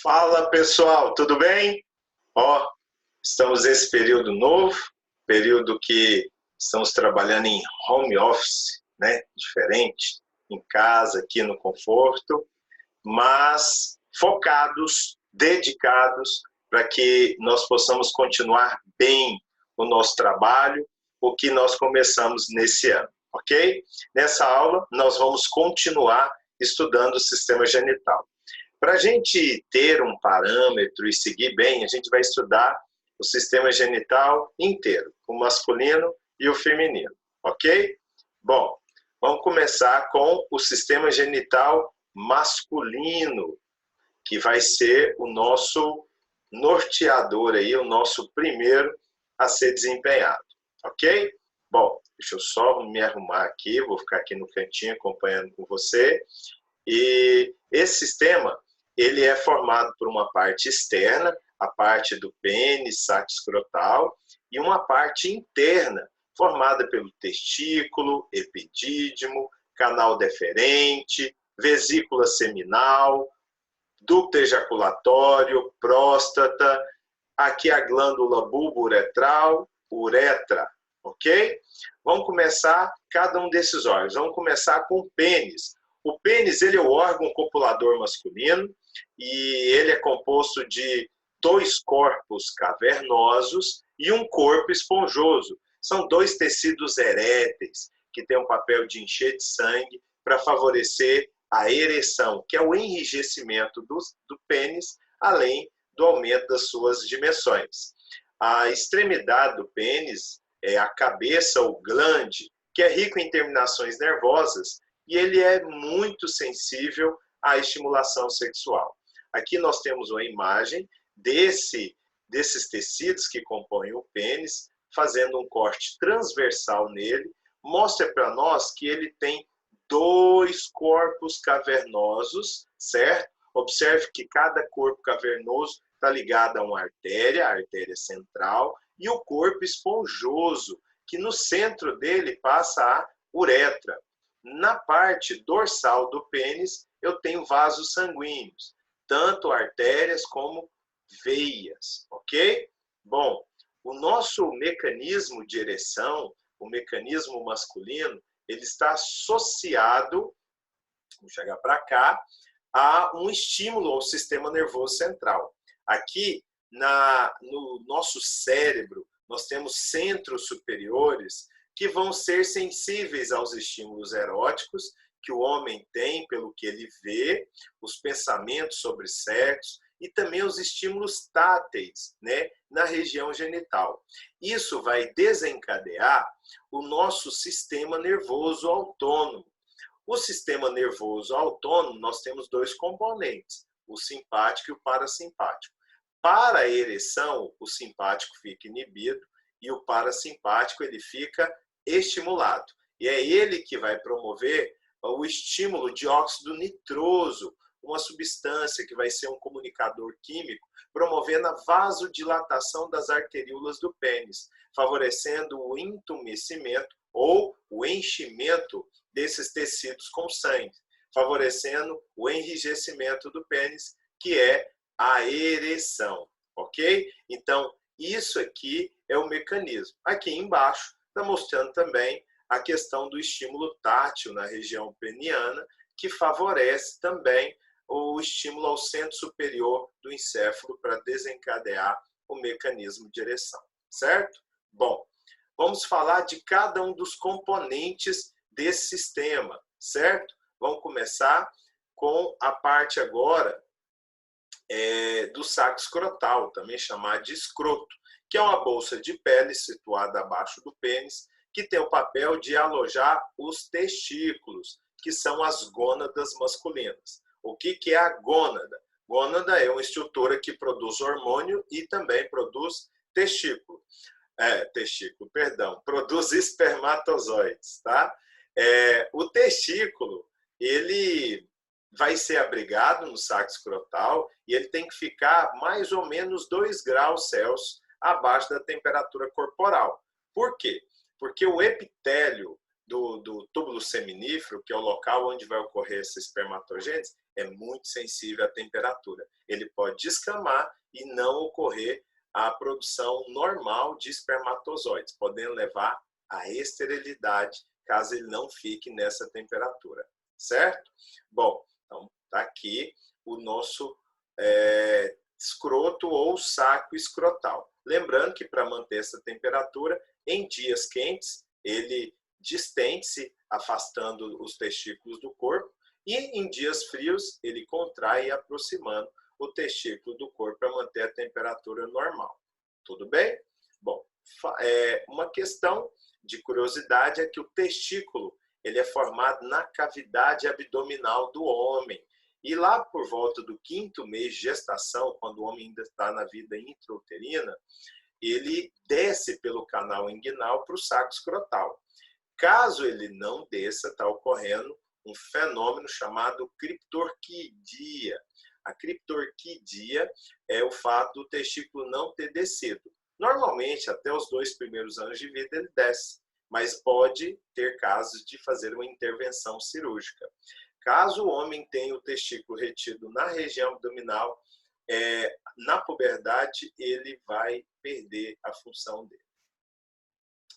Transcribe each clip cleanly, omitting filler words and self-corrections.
Fala pessoal, tudo bem? Ó, estamos nesse período novo, período que estamos trabalhando em home office, né? Diferente, em casa, aqui no conforto, mas focados, dedicados para que nós possamos continuar bem o nosso trabalho, o que nós começamos nesse ano, ok? Nessa aula, nós vamos continuar estudando o sistema genital. Para a gente ter um parâmetro e seguir bem, a gente vai estudar o sistema genital inteiro, o masculino e o feminino, ok? Bom, vamos começar com o sistema genital masculino, que vai ser o nosso norteador aí, o nosso primeiro a ser desempenhado, ok? Bom, deixa eu só me arrumar aqui, vou ficar aqui no cantinho acompanhando com você. E esse sistema, ele é formado por uma parte externa, a parte do pênis, saco escrotal, e uma parte interna, formada pelo testículo, epidídimo, canal deferente, vesícula seminal, ducto ejaculatório, próstata, aqui a glândula bulbo-uretral, uretra, ok? Vamos começar cada um desses órgãos. Vamos começar com o pênis. O pênis, ele é o órgão copulador masculino e ele é composto de dois corpos cavernosos e um corpo esponjoso. São dois tecidos eréteis que têm um papel de encher de sangue para favorecer a ereção, que é o enrijecimento do pênis, além do aumento das suas dimensões. A extremidade do pênis é a cabeça, o glande, que é rico em terminações nervosas, e ele é muito sensível à estimulação sexual. Aqui nós temos uma imagem desses tecidos que compõem o pênis, fazendo um corte transversal nele, mostra para nós que ele tem dois corpos cavernosos, certo? Observe que cada corpo cavernoso está ligado a uma artéria, a artéria central, e o corpo esponjoso, que no centro dele passa a uretra. Na parte dorsal do pênis, eu tenho vasos sanguíneos, tanto artérias como veias, ok? Bom, o nosso mecanismo de ereção, o mecanismo masculino, ele está associado, vamos chegar para cá, a um estímulo ao sistema nervoso central. Aqui, no nosso cérebro, nós temos centros superiores que vão ser sensíveis aos estímulos eróticos que o homem tem pelo que ele vê, os pensamentos sobre sexo e também os estímulos táteis, né, na região genital. Isso vai desencadear o nosso sistema nervoso autônomo. O sistema nervoso autônomo, nós temos dois componentes, o simpático e o parasimpático. Para a ereção, o simpático fica inibido e o parasimpático ele fica estimulado. E é ele que vai promover o estímulo de óxido nitroso, uma substância que vai ser um comunicador químico, promovendo a vasodilatação das arteríolas do pênis, favorecendo o entumecimento ou o enchimento desses tecidos com sangue, favorecendo o enrijecimento do pênis, que é a ereção, ok? Então, isso aqui é o mecanismo. Aqui embaixo está mostrando também a questão do estímulo tátil na região peniana, que favorece também o estímulo ao centro superior do encéfalo para desencadear o mecanismo de ereção, certo? Bom, vamos falar de cada um dos componentes desse sistema, certo? Vamos começar com a parte agora do saco escrotal, também chamado de escroto, que é uma bolsa de pele situada abaixo do pênis, que tem o papel de alojar os testículos, que são as gônadas masculinas. O que é a gônada? Gônada é uma estrutura que produz hormônio e também produz produz espermatozoides, tá? O testículo, ele vai ser abrigado no saco escrotal e ele tem que ficar mais ou menos 2 graus Celsius abaixo da temperatura corporal. Por quê? Porque o epitélio do túbulo seminífero, que é o local onde vai ocorrer essa espermatogênese, é muito sensível à temperatura. Ele pode descamar e não ocorrer a produção normal de espermatozoides, podendo levar à esterilidade, caso ele não fique nessa temperatura, certo? Bom, então está aqui o nosso escroto ou saco escrotal. Lembrando que para manter essa temperatura, em dias quentes, ele distende-se, afastando os testículos do corpo, e em dias frios, ele contrai, aproximando o testículo do corpo para manter a temperatura normal. Tudo bem? Bom, uma questão de curiosidade é que o testículo ele é formado na cavidade abdominal do homem. E lá por volta do 5º mês de gestação, quando o homem ainda está na vida intrauterina, ele desce pelo canal inguinal para o saco escrotal. Caso ele não desça, está ocorrendo um fenômeno chamado criptorquidia. A criptorquidia é o fato do testículo não ter descido. Normalmente, até os 2 primeiros anos de vida, ele desce, mas pode ter casos de fazer uma intervenção cirúrgica. Caso o homem tenha o testículo retido na região abdominal, na puberdade ele vai perder a função dele.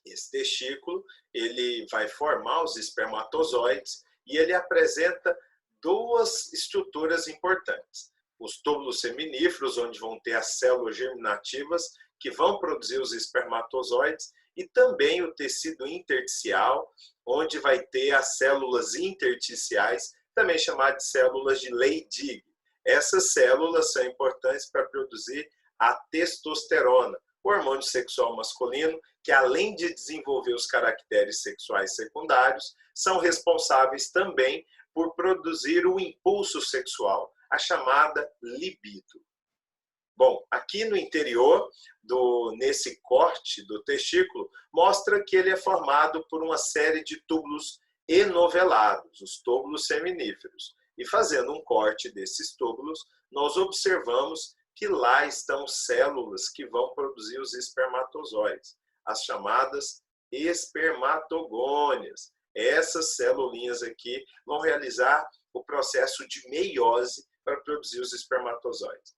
Esse testículo ele vai formar os espermatozoides e ele apresenta 2 estruturas importantes. Os túbulos seminíferos, onde vão ter as células germinativas que vão produzir os espermatozoides, e também o tecido intersticial, onde vai ter as células intersticiais, também chamadas de células de Leydig. Essas células são importantes para produzir a testosterona, o hormônio sexual masculino, que além de desenvolver os caracteres sexuais secundários, são responsáveis também por produzir o impulso sexual, a chamada libido. Bom, aqui no interior, nesse corte do testículo, mostra que ele é formado por uma série de túbulos enovelados, os túbulos seminíferos. E fazendo um corte desses túbulos, nós observamos que lá estão células que vão produzir os espermatozoides, as chamadas espermatogônias. Essas celulinhas aqui vão realizar o processo de meiose para produzir os espermatozoides.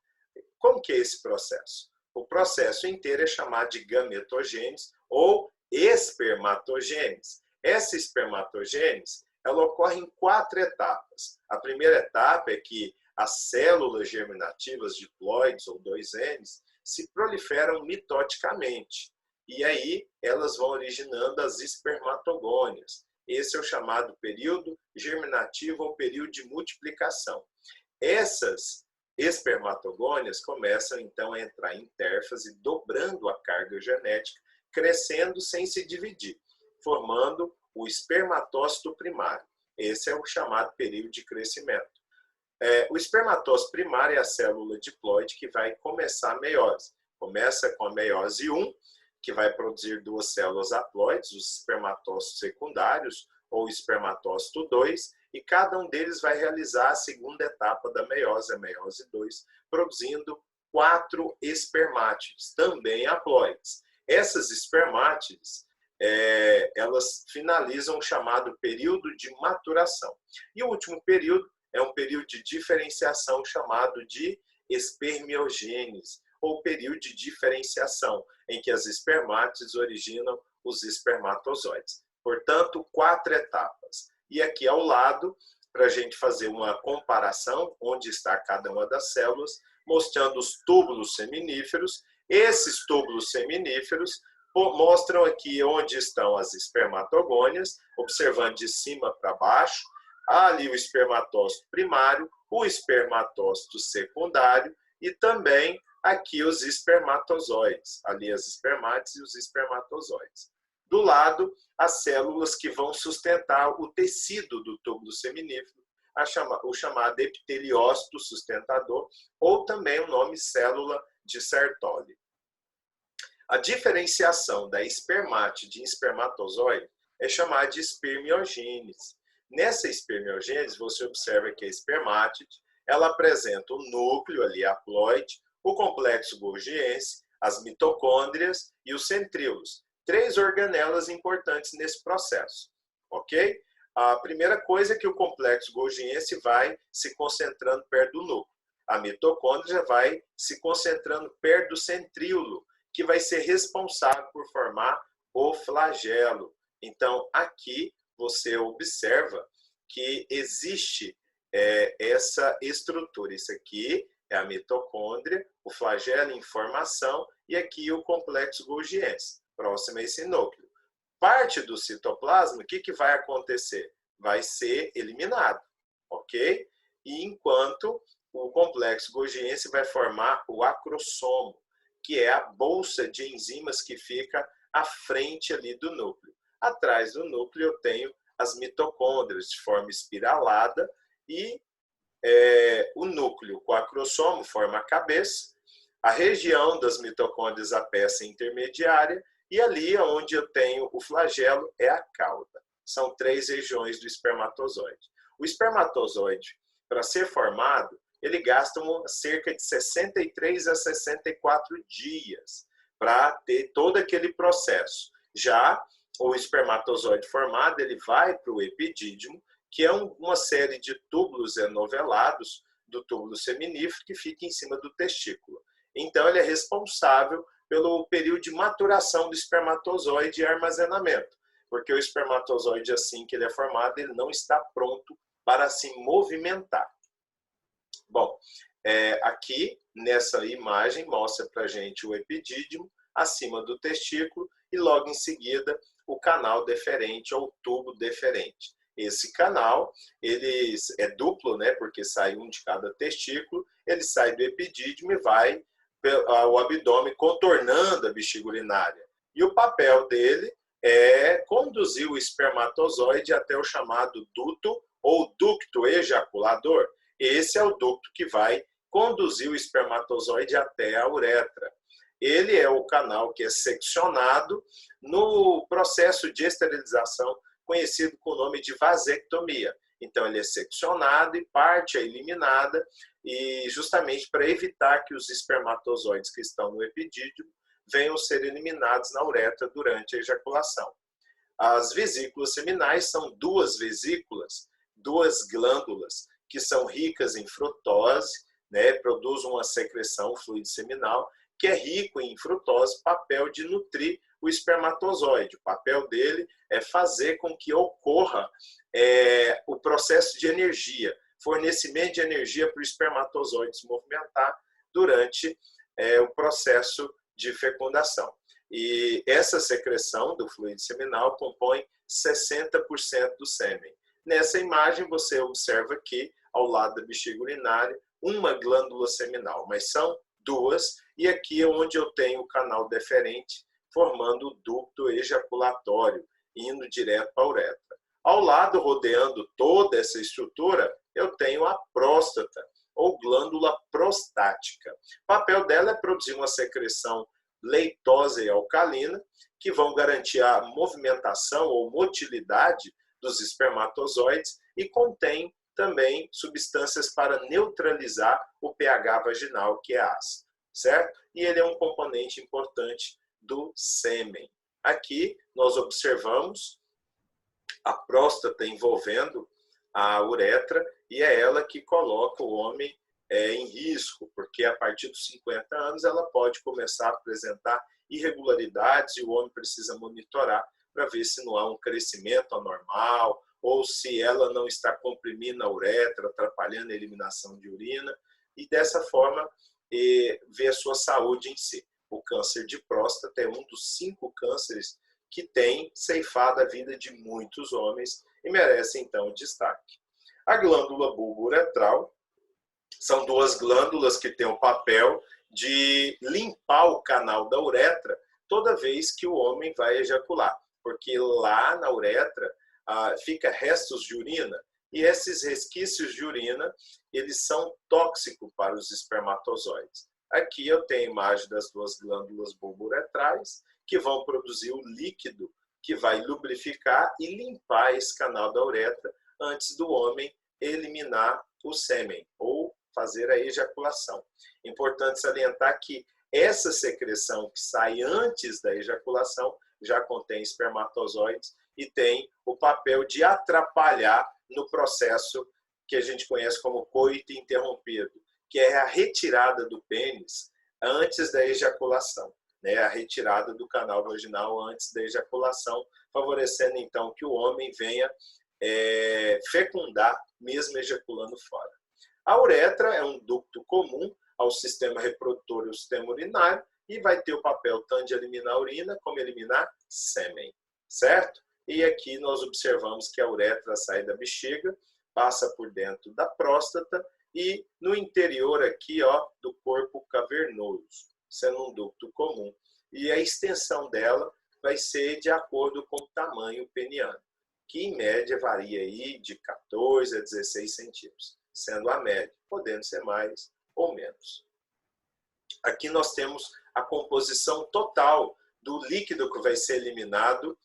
Como que é esse processo? O processo inteiro é chamado de gametogênese ou espermatogênese. Essa espermatogênese, ela ocorre em 4 etapas. A primeira etapa é que as células germinativas diploides ou 2Ns se proliferam mitoticamente. E aí elas vão originando as espermatogônias. Esse é o chamado período germinativo ou período de multiplicação. Essas espermatogônias começam então a entrar em intérfase, dobrando a carga genética, crescendo sem se dividir, formando o espermatócito primário. Esse é o chamado período de crescimento. O espermatócito primário é a célula diploide que vai começar a meiose. Começa com a meiose 1, que vai produzir 2 células haploides, os espermatócitos secundários, ou espermatócito 2, e cada um deles vai realizar a segunda etapa da meiose, a meiose 2, produzindo 4 espermátides, também haploides. Essas espermátides, elas finalizam o chamado período de maturação. E o último período é um período de diferenciação chamado de espermiogênese, ou período de diferenciação, em que as espermátides originam os espermatozoides. Portanto, 4 etapas. E aqui ao lado, para a gente fazer uma comparação, onde está cada uma das células, mostrando os túbulos seminíferos. Esses túbulos seminíferos mostram aqui onde estão as espermatogônias, observando de cima para baixo. Há ali o espermatócito primário, o espermatócito secundário e também aqui os espermatozoides. Ali as espermátides e os espermatozoides. Do lado, as células que vão sustentar o tecido do túbulo seminífero, o chamado epiteliócito sustentador, ou também o nome célula de Sertoli. A diferenciação da espermátide em espermatozoide é chamada de espermiogênese. Nessa espermiogênese, você observa que a espermátide ela apresenta o núcleo ali haploide, o complexo golgiense, as mitocôndrias e os centríolos. 3 organelas importantes nesse processo. ok? A primeira coisa é que o complexo golgiense vai se concentrando perto do núcleo. A mitocôndria vai se concentrando perto do centríolo, que vai ser responsável por formar o flagelo. Então, aqui você observa que existe essa estrutura. Isso aqui é a mitocôndria, o flagelo em formação, e aqui o complexo golgiense, próximo a esse núcleo. Parte do citoplasma, o que vai acontecer? Vai ser eliminado, ok? E enquanto o complexo golgiense vai formar o acrossomo, que é a bolsa de enzimas que fica à frente ali do núcleo. Atrás do núcleo eu tenho as mitocôndrias de forma espiralada e o núcleo com o acrossomo forma a cabeça, a região das mitocôndrias a peça intermediária e ali onde eu tenho o flagelo é a cauda. São 3 regiões do espermatozoide. O espermatozoide, para ser formado, ele gasta cerca de 63 a 64 dias para ter todo aquele processo. Já o espermatozoide formado, ele vai para o epidídimo, que é uma série de túbulos enovelados do túbulo seminífero que fica em cima do testículo. Então, ele é responsável pelo período de maturação do espermatozoide e armazenamento, porque o espermatozoide, assim que ele é formado, ele não está pronto para se movimentar. Bom, aqui nessa imagem mostra para a gente o epidídimo acima do testículo e logo em seguida o canal deferente ou tubo deferente. Esse canal ele é duplo, né, porque sai um de cada testículo, ele sai do epidídimo e vai ao abdômen contornando a bexiga urinária. E o papel dele é conduzir o espermatozoide até o chamado duto ou ducto ejaculador. Esse é o ducto que vai conduzir o espermatozoide até a uretra. Ele é o canal que é seccionado no processo de esterilização conhecido com o nome de vasectomia. Então, ele é seccionado e parte é eliminada, e justamente para evitar que os espermatozoides que estão no epidídimo venham ser eliminados na uretra durante a ejaculação. As vesículas seminais são 2 vesículas, 2 glândulas, que são ricas em frutose, né, produzem uma secreção, fluido seminal, que é rico em frutose, papel de nutrir o espermatozoide. O papel dele é fazer com que ocorra o processo de energia, fornecimento de energia para o espermatozoide se movimentar durante o processo de fecundação. E essa secreção do fluido seminal compõe 60% do sêmen. Nessa imagem você observa aqui, ao lado da bexiga urinária, uma glândula seminal, mas são 2, e aqui é onde eu tenho o canal deferente, formando o ducto ejaculatório, indo direto para a uretra. Ao lado, rodeando toda essa estrutura, eu tenho a próstata, ou glândula prostática. O papel dela é produzir uma secreção leitosa e alcalina, que vão garantir a movimentação ou motilidade dos espermatozoides e contém também substâncias para neutralizar o pH vaginal, que é ácido, certo? E ele é um componente importante do sêmen. Aqui nós observamos a próstata envolvendo a uretra e é ela que coloca o homem em risco, porque a partir dos 50 anos ela pode começar a apresentar irregularidades e o homem precisa monitorar para ver se não há um crescimento anormal ou se ela não está comprimindo a uretra, atrapalhando a eliminação de urina, e dessa forma ver a sua saúde em si. O câncer de próstata é um dos 5 cânceres que tem ceifado a vida de muitos homens e merece, então, destaque. A glândula bulbo-uretral são 2 glândulas que têm o papel de limpar o canal da uretra toda vez que o homem vai ejacular, porque lá na uretra fica restos de urina, e esses resquícios de urina, eles são tóxicos para os espermatozoides. Aqui eu tenho a imagem das 2 glândulas bulbo-uretrais, que vão produzir o líquido que vai lubrificar e limpar esse canal da uretra antes do homem eliminar o sêmen ou fazer a ejaculação. Importante salientar que essa secreção que sai antes da ejaculação já contém espermatozoides e tem o papel de atrapalhar no processo que a gente conhece como coito interrompido, que é a retirada do pênis antes da ejaculação, né? A retirada do canal vaginal antes da ejaculação, favorecendo então que o homem venha fecundar mesmo ejaculando fora. A uretra é um ducto comum ao sistema reprodutor e ao sistema urinário e vai ter o papel tanto de eliminar a urina como eliminar sêmen, certo? E aqui nós observamos que a uretra sai da bexiga, passa por dentro da próstata e no interior aqui, ó, do corpo cavernoso, sendo um ducto comum. E a extensão dela vai ser de acordo com o tamanho peniano, que em média varia aí de 14 a 16 centímetros, sendo a média, podendo ser mais ou menos. Aqui nós temos a composição total do líquido que vai ser eliminado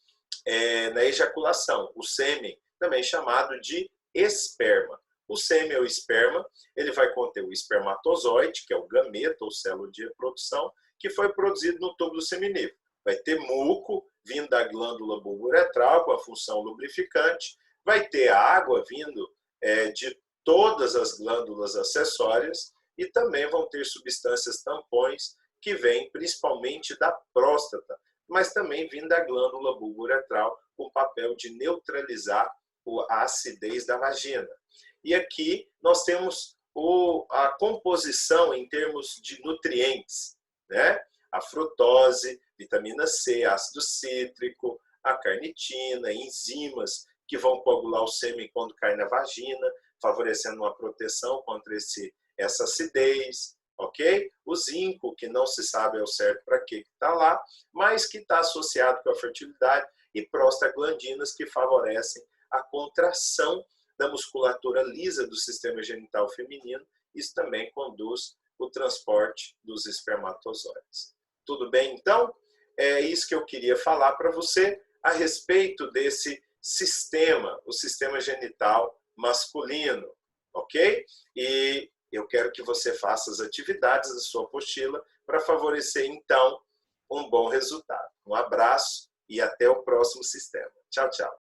na ejaculação, o sêmen, também chamado de esperma. O sêmen ou esperma, ele vai conter o espermatozoide, que é o gameta ou célula de reprodução, que foi produzido no túbulo seminífero. Vai ter muco vindo da glândula bulboretral com a função lubrificante, vai ter água vindo de todas as glândulas acessórias e também vão ter substâncias tampões que vêm principalmente da próstata, mas também vindo da glândula bulboretral com o papel de neutralizar a acidez da vagina. E aqui nós temos a composição em termos de nutrientes, né? A frutose, vitamina C, ácido cítrico, a carnitina, enzimas que vão coagular o sêmen quando cai na vagina, favorecendo uma proteção contra essa acidez, ok? O zinco, que não se sabe ao certo para que está lá, mas que está associado com a fertilidade, e prostaglandinas, que favorecem a contração da musculatura lisa do sistema genital feminino. Isso também conduz o transporte dos espermatozoides. Tudo bem, então? É isso que eu queria falar para você a respeito desse sistema, o sistema genital masculino, ok? E eu quero que você faça as atividades da sua apostila para favorecer, então, um bom resultado. Um abraço e até o próximo sistema. Tchau, tchau.